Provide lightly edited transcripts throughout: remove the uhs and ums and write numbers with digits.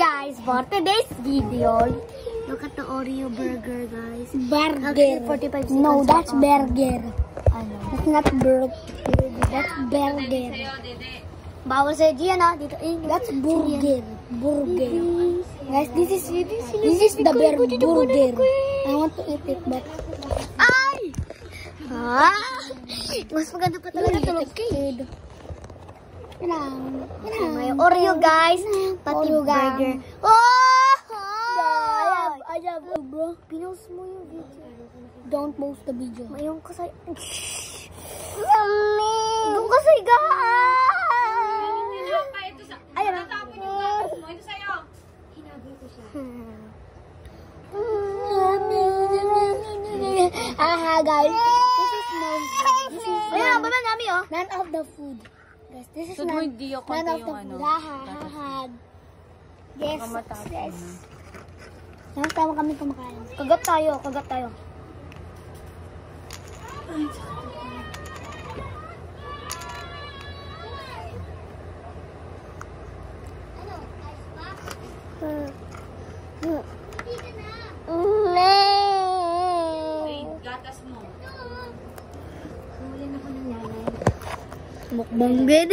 guys, for today's video, look at the Oreo burger, guys. Burger. 45 seconds. No, that's burger. Ano? That's not burger. That's burger. Bawal sa Gian, ha? Dito. That's burger. Burger. Guys, this is the burger. I want to eat it, but Ay! Ha? Mas maganda pa talaga tulog kid. May Oreo, guys. Pati Oreo, burger. gang. Oh! I have bro. Pinost mo yung video. Don't post the video. Mayroon ka sa... Doon ka sa higaan! Ayan na. Ito sa'yo. Aha, guys. This is Ayan, baba namin, oh. none of the food. Guys, this is Sud mo hindi yung none of konti the yung food. ano. Aha. Yes. Kamatapos Yes. na. Tama kami kumakain. Kagat tayo. Ay, gatas mo. Mukbang good.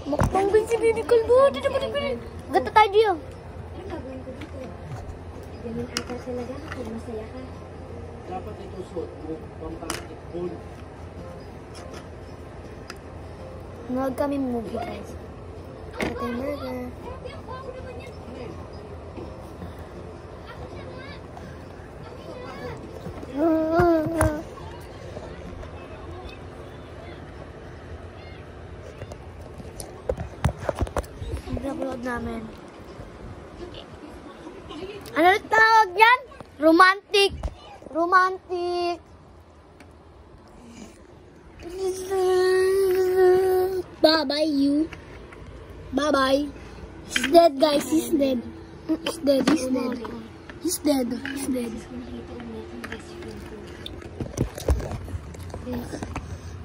Mukbang good si Baby Kalbo. Gata tayo diyo. Ganun ata talaga kapag masaya ka. Dapat ito suot mo, pampakit. Nag kami movie, guys. Ito yung burger. Pinapulod namin. Ano tawag yan? Romantic. Bye-bye, you. Bye-bye. He's dead, guys. He's dead. He's dead.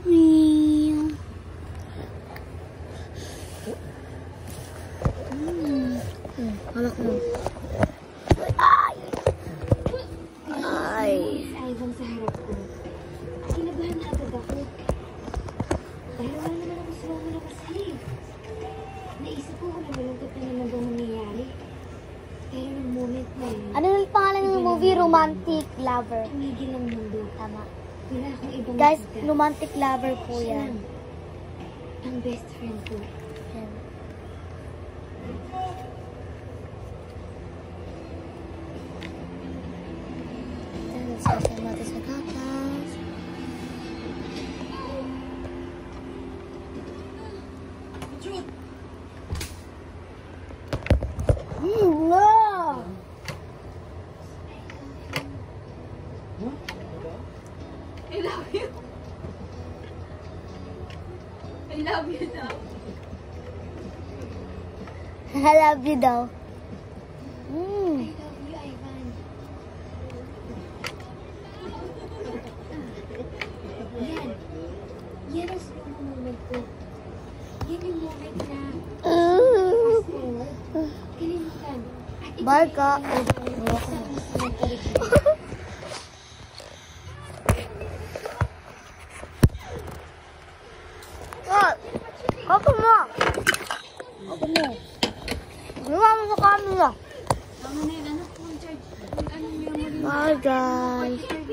Meow. Halak mo. Ay. Ivan sa harap ko. Kinabahan na agad ako. Dahil wala naman ako sa mga kasi. Naisip ko kung malungkot na naman ba mangyayari. Pero ng moment na yun, Ano yung pangalan ng movie? Romantic Lover. tumigil ang mundo. Tama. Wala akong ibang Guys, makita. Romantic Lover po Siya yan. lang. Ang best friend ko. Yan. Sasama natin sa gatas. No! I love you. I love you daw. I love you daw. I love you, Ivan. Yan. Yan ang slow moment ko. Yan yung moment na fast forward. Kalimutan. At ito Barka. Ako mo. Luwa mo sa camera. Tama na yun, ano? Charge. Ano yung Bye, guys.